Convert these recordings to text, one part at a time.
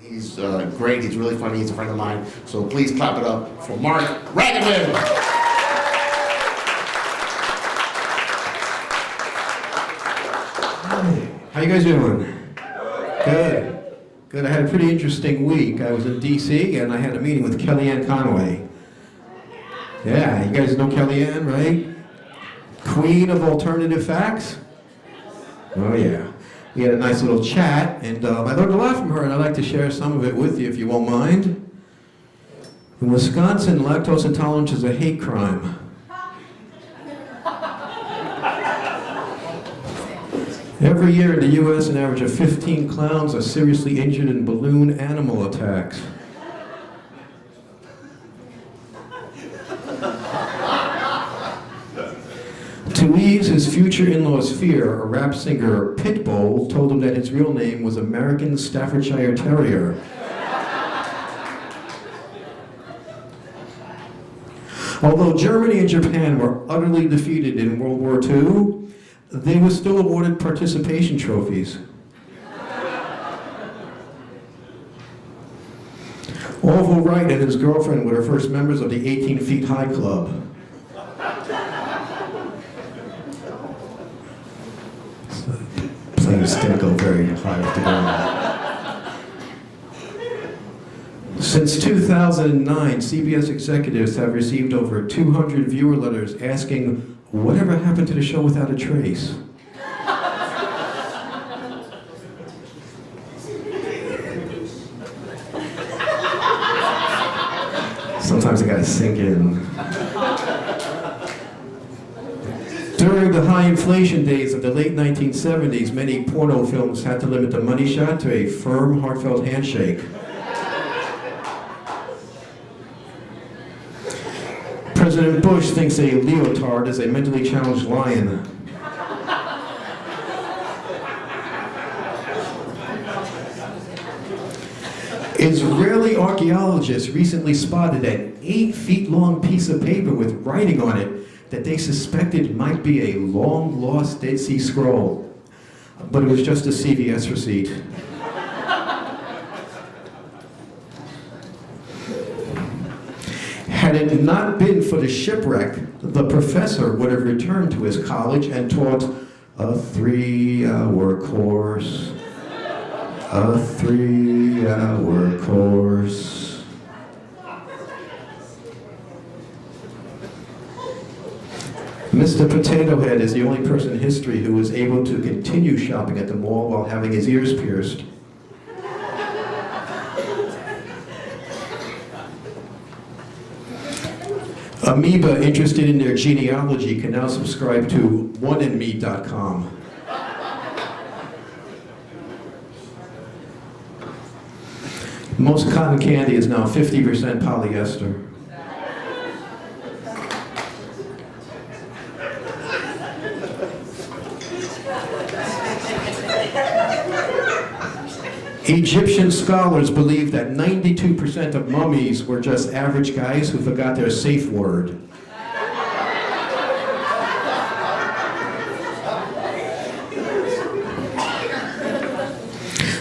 He's great, he's really funny, he's a friend of mine. So please clap it up for Marc Ragovin. How you guys doing? Good. Good. I had a pretty interesting week. I was in D.C. and I had a meeting with Kellyanne Conway. Yeah, you guys know Kellyanne, right? Queen of alternative facts? Oh yeah. We had a nice little chat, and I learned a lot from her, and I'd like to share some of it with you if you won't mind. In Wisconsin, lactose intolerance is a hate crime. Every year in the U.S., an average of 15 clowns are seriously injured in balloon animal attacks. To ease his future in-law's fear, a rap singer, Pitbull, told him that his real name was American Staffordshire Terrier. Although Germany and Japan were utterly defeated in World War II, they were still awarded participation trophies. Orville Wright and his girlfriend were the first members of the 18 Feet High Club. Planes didn't go very high off the ground. Since 2009, CBS executives have received over 200 viewer letters asking, whatever happened to the show Without a Trace? Sometimes I gotta sink in. During the high inflation days of the late 1970s, many porno films had to limit the money shot to a firm, heartfelt handshake. President Bush thinks a leotard is a mentally challenged lion. Israeli archaeologists recently spotted an 8-feet-long piece of paper with writing on it that they suspected might be a long-lost Dead Sea Scroll, but it was just a CVS receipt. Had it not been for the shipwreck, the professor would have returned to his college and taught a 3-hour course. A 3-hour course. Mr. Potato Head is the only person in history who was able to continue shopping at the mall while having his ears pierced. Amoeba interested in their genealogy can now subscribe to oneandme.com. Most cotton candy is now 50% polyester. Egyptian scholars believe that 92% of mummies were just average guys who forgot their safe word.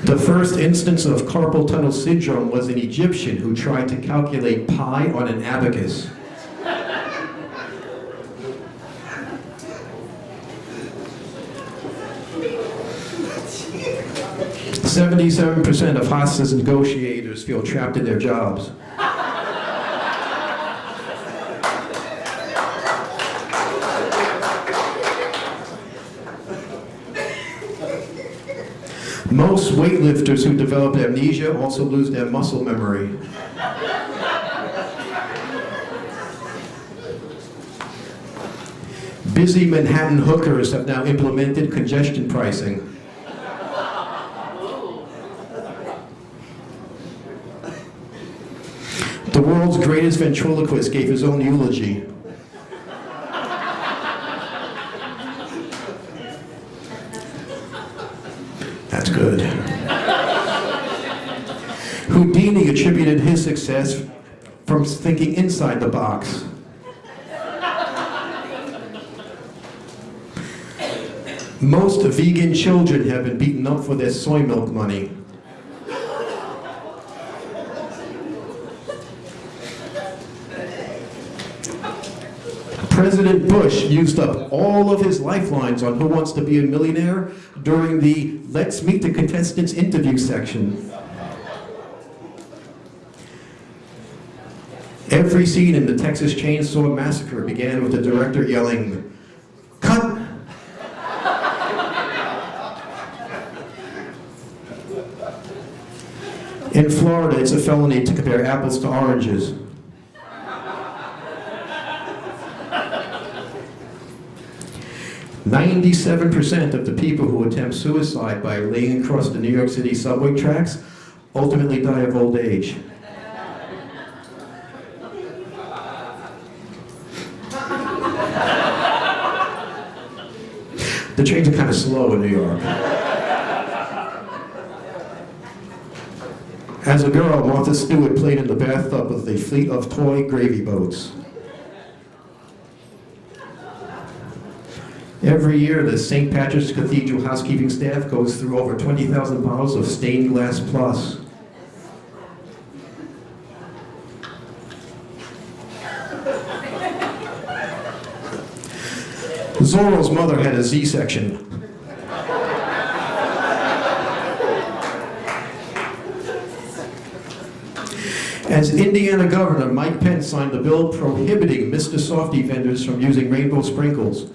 The first instance of carpal tunnel syndrome was an Egyptian who tried to calculate pi on an abacus. 77% of hostage negotiators feel trapped in their jobs. Most weightlifters who develop amnesia also lose their muscle memory. Busy Manhattan hookers have now implemented congestion pricing. The world's greatest ventriloquist gave his own eulogy. That's good. Houdini attributed his success from thinking inside the box. Most vegan children have been beaten up for their soy milk money. President Bush used up all of his lifelines on Who Wants to Be a Millionaire during the Let's Meet the Contestants interview section. Every scene in the Texas Chainsaw Massacre began with the director yelling, "Cut!" In Florida, it's a felony to compare apples to oranges. "97% of the people who attempt suicide by laying across the New York City subway tracks ultimately die of old age." The trains are kind of slow in New York. As a girl, Martha Stewart played in the bathtub with a fleet of toy gravy boats. Every year, the St. Patrick's Cathedral housekeeping staff goes through over 20,000 bottles of stained glass plus. Zorro's mother had a Z-section. As Indiana Governor, Mike Pence signed a bill prohibiting Mr. Softy vendors from using rainbow sprinkles.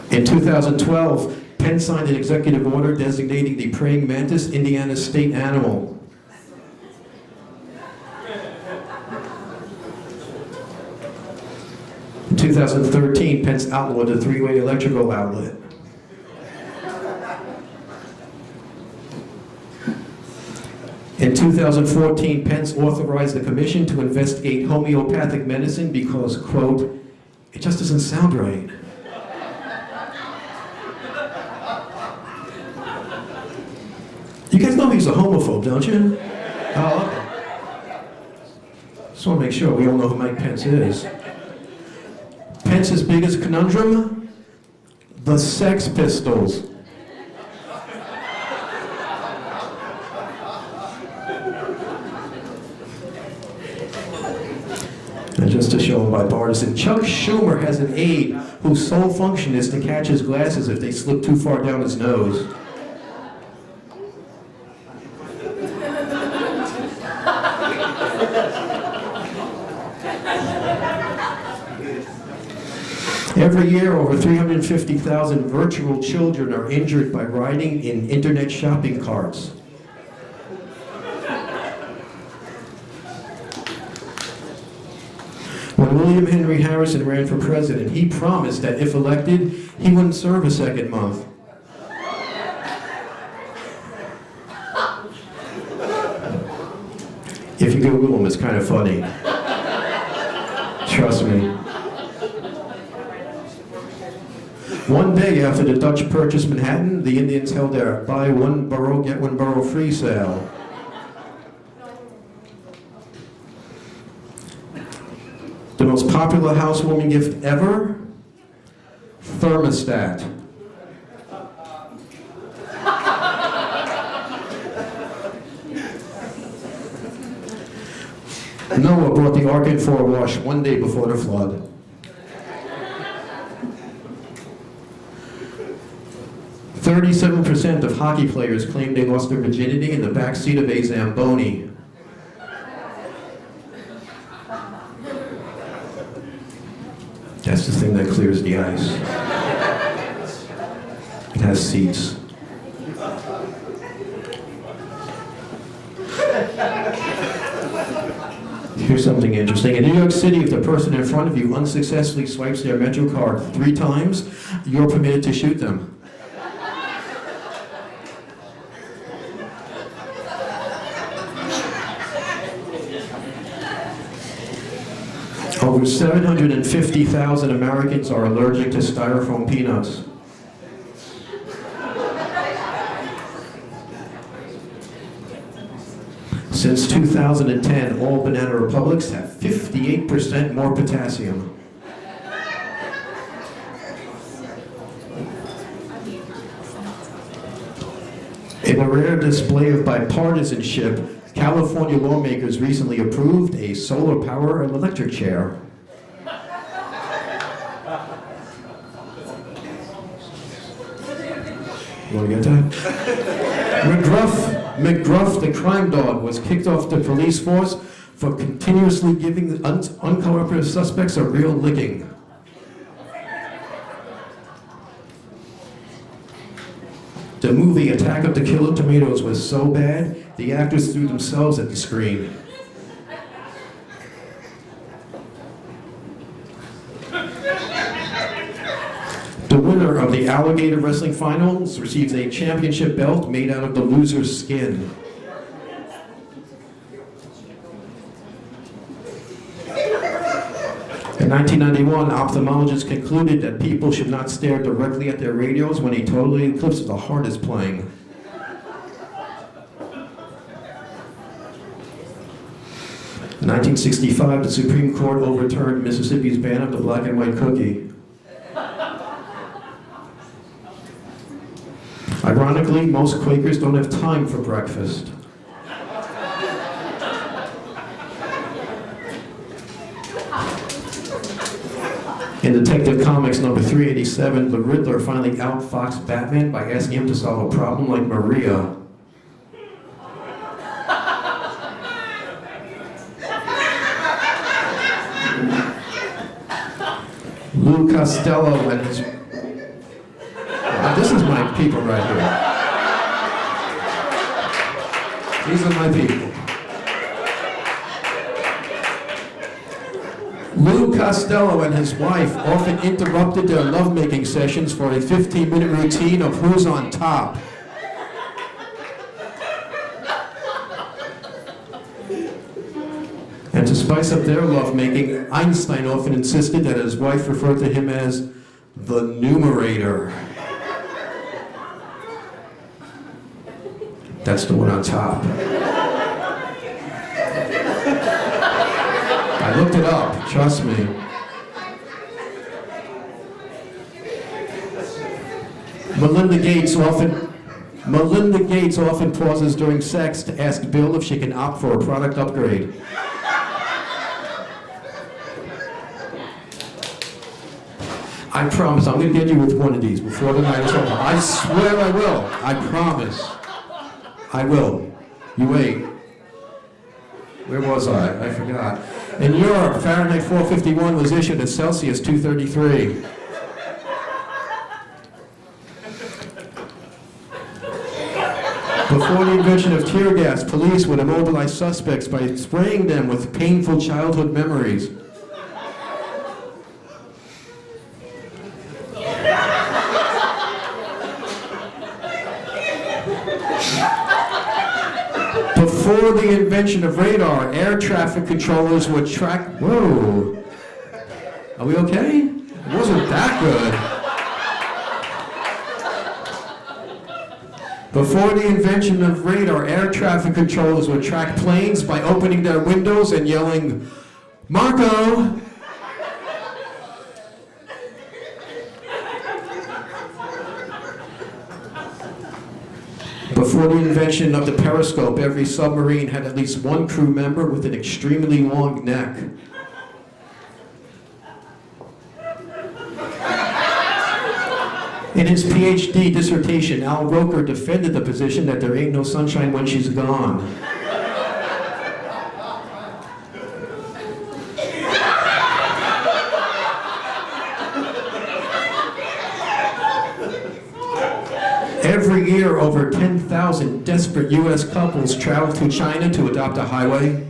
In 2012, Pence signed an executive order designating the praying mantis Indiana's state animal. In 2013, Pence outlawed a three-way electrical outlet. In 2014, Pence authorized the commission to investigate homeopathic medicine because, quote, "it just doesn't sound right." You guys know he's a homophobe, don't you? Oh, okay. Just want to make sure we all know who Mike Pence is. Pence's biggest conundrum? The Sex Pistols. And just to show him bipartisan, Chuck Schumer has an aide whose sole function is to catch his glasses if they slip too far down his nose. Every year, over 350,000 virtual children are injured by riding in internet shopping carts. When William Henry Harrison ran for president, he promised that if elected, he wouldn't serve a second month. If you Google him, it's kind of funny. Trust me. One day after the Dutch purchased Manhattan, the Indians held their buy one borough, get one borough free sale. The most popular housewarming gift ever? Thermostat. Noah brought the ark in for a wash one day before the flood. "37% of hockey players claim they lost their virginity in the backseat of a Zamboni." That's the thing that clears the ice. It has seats. Here's something interesting. In New York City, if the person in front of you unsuccessfully swipes their Metro card 3 times, you're permitted to shoot them. Over 750,000 Americans are allergic to styrofoam peanuts. Since 2010, all Banana Republics have 58% more potassium. In a rare display of bipartisanship, California lawmakers recently approved a solar power electric chair. You want to get that? McGruff, the crime dog, was kicked off the police force for continuously giving uncooperative suspects a real licking. The movie Attack of the Killer Tomatoes was so bad, the actors threw themselves at the screen. The winner of the alligator wrestling finals receives a championship belt made out of the loser's skin. In 1991, ophthalmologists concluded that people should not stare directly at their radios when a totally eclipse of the heart is playing. In 1965, the Supreme Court overturned Mississippi's ban of the black and white cookie. Ironically, most Quakers don't have time for breakfast. In Detective Comics number 387, the Riddler finally outfoxed Batman by asking him to solve a problem like Maria. Lou Costello and his... this is my people right here. These are my people. Lou Costello and his wife often interrupted their lovemaking sessions for a 15-minute routine of who's on top. And to spice up their lovemaking, Einstein often insisted that his wife referred to him as the numerator. That's the one on top. I looked it up, trust me. Melinda Gates often pauses during sex to ask Bill if she can opt for a product upgrade. I promise I'm going to get you with one of these before the night is over. I swear I will. I promise. I will. You wait. Where was I? I forgot. In Europe, Fahrenheit 451 was issued at Celsius 233. Before the invention of tear gas, police would immobilize suspects by spraying them with painful childhood memories. Before the invention of radar, air traffic controllers would track... Whoa. Are we okay? It wasn't that good. Before the invention of radar, air traffic controllers would track planes by opening their windows and yelling, "Marco!" Before the invention of the periscope, every submarine had at least one crew member with an extremely long neck. In his PhD dissertation, Al Roker defended the position that there ain't no sunshine when she's gone. Every year, over 10,000 desperate U.S. couples travel to China to adopt a highway.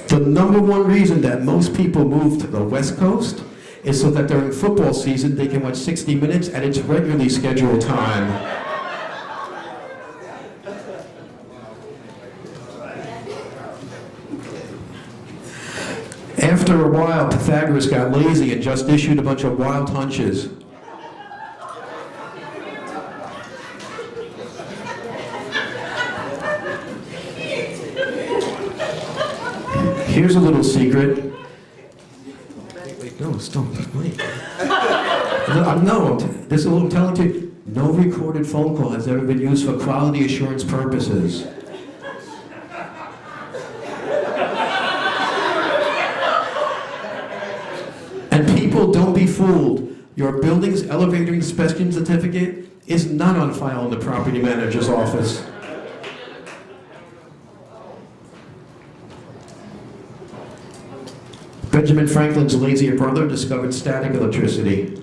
The number one reason that most people move to the West Coast is so that during football season they can watch 60 Minutes at its regularly scheduled time. After a while, Pythagoras got lazy and just issued a bunch of wild hunches. Here's a little secret. Wait, no, stop, wait. This is what I'm telling you. No recorded phone call has ever been used for quality assurance purposes. And people, don't be fooled. Your building's elevator inspection certificate is not on file in the property manager's office. Benjamin Franklin's lazier brother discovered static electricity.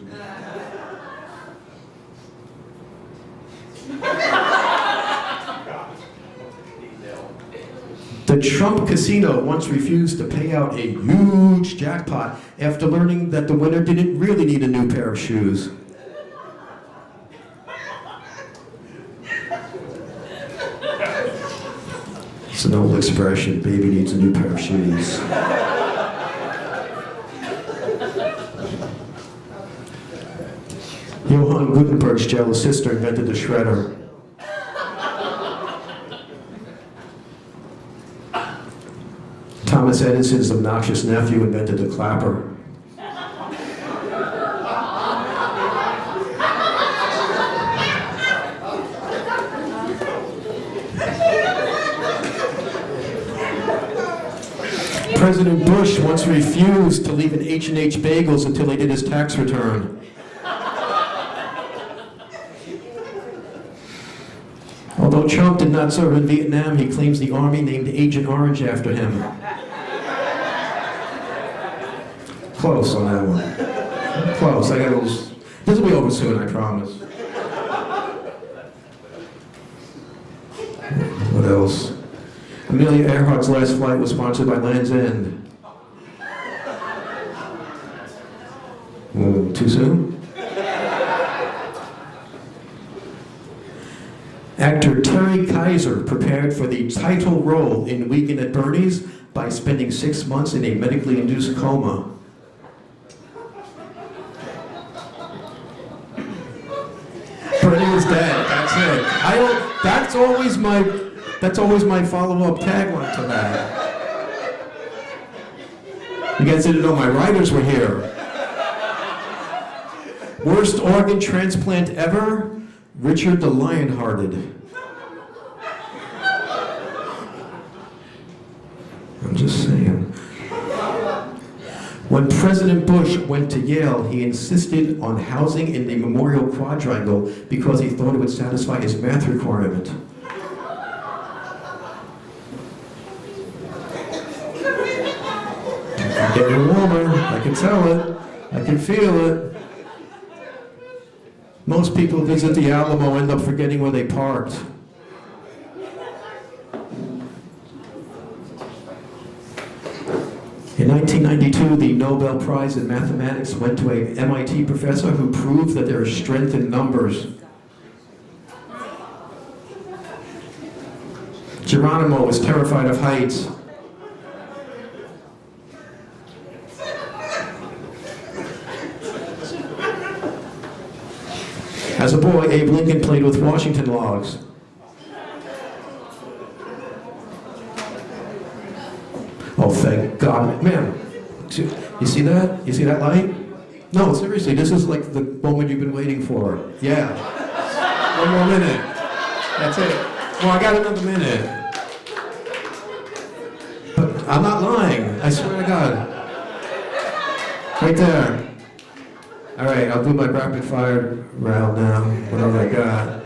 The Trump casino once refused to pay out a huge jackpot after learning that the winner didn't really need a new pair of shoes. It's an old expression, baby needs a new pair of shoes. Johann Gutenberg's jealous sister invented the shredder. Thomas Edison's obnoxious nephew invented the clapper. President Bush once refused to leave an H&H Bagels until he did his tax return. Although Trump did not serve in Vietnam, he claims the Army named Agent Orange after him. Close on that one. Close. This will be over soon, I promise. What else? Amelia Earhart's last flight was sponsored by Land's End. Too soon? Actor Terry Kaiser prepared for the title role in Weekend at Bernie's by spending 6 months in a medically induced coma. Bernie was dead. That's it. That's always my follow-up tagline to that. You guys didn't know my writers were here. Worst organ transplant ever? Richard the Lionhearted. I'm just saying. When President Bush went to Yale, he insisted on housing in the Memorial Quadrangle because he thought it would satisfy his math requirement. It's getting warmer. I can tell it. I can feel it. Most people visit the Alamo end up forgetting where they parked. In 1992, the Nobel Prize in Mathematics went to an MIT professor who proved that there is strength in numbers. Geronimo was terrified of heights. As a boy, Abe Lincoln played with Washington logs. Oh, thank God. Man, you see that? You see that light? No, seriously, this is like the moment you've been waiting for. Yeah. 1 more minute. That's it. Well, I got another minute. But I'm not lying. I swear to God. Right there. All right, I'll do my rapid fire round now. Whatever I got.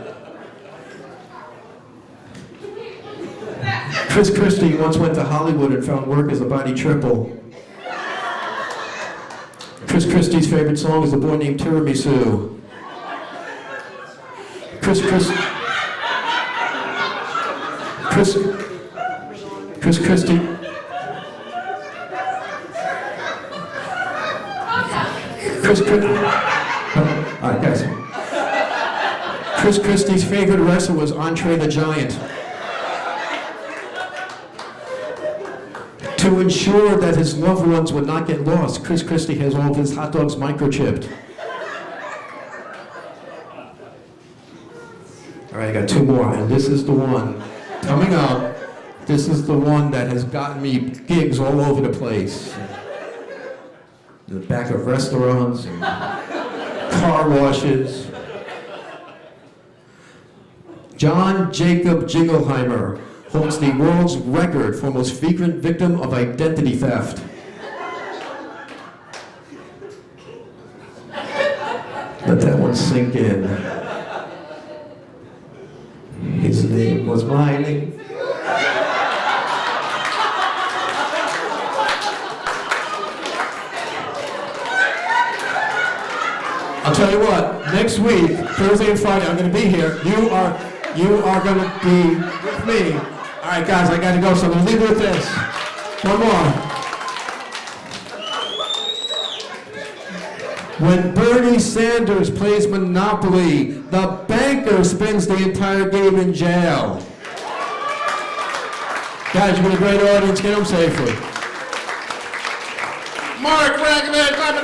Chris Christie once went to Hollywood and found work as a body triple. Chris Christie's favorite song is A Boy Named Tiramisu. Chris Christie. All right, guys. Chris Christie's favorite wrestler was Andre the Giant. To ensure that his loved ones would not get lost, Chris Christie has all of his hot dogs microchipped. All right, I got 2 more, and this is the one. Coming up, this is the one that has gotten me gigs all over the place. in the back of restaurants and car washes. John Jacob Jingleheimer holds the world's record for most frequent victim of identity theft. Let that one sink in. His name was my name. I'll tell you what, next week, Thursday and Friday, I'm going to be here. You are going to be with me. All right, guys, I got to go, so I'm going to leave you with this. One more. When Bernie Sanders plays Monopoly, the banker spends the entire game in jail. Guys, you've been a great audience. Get home safely. Marc Ragovin, clap it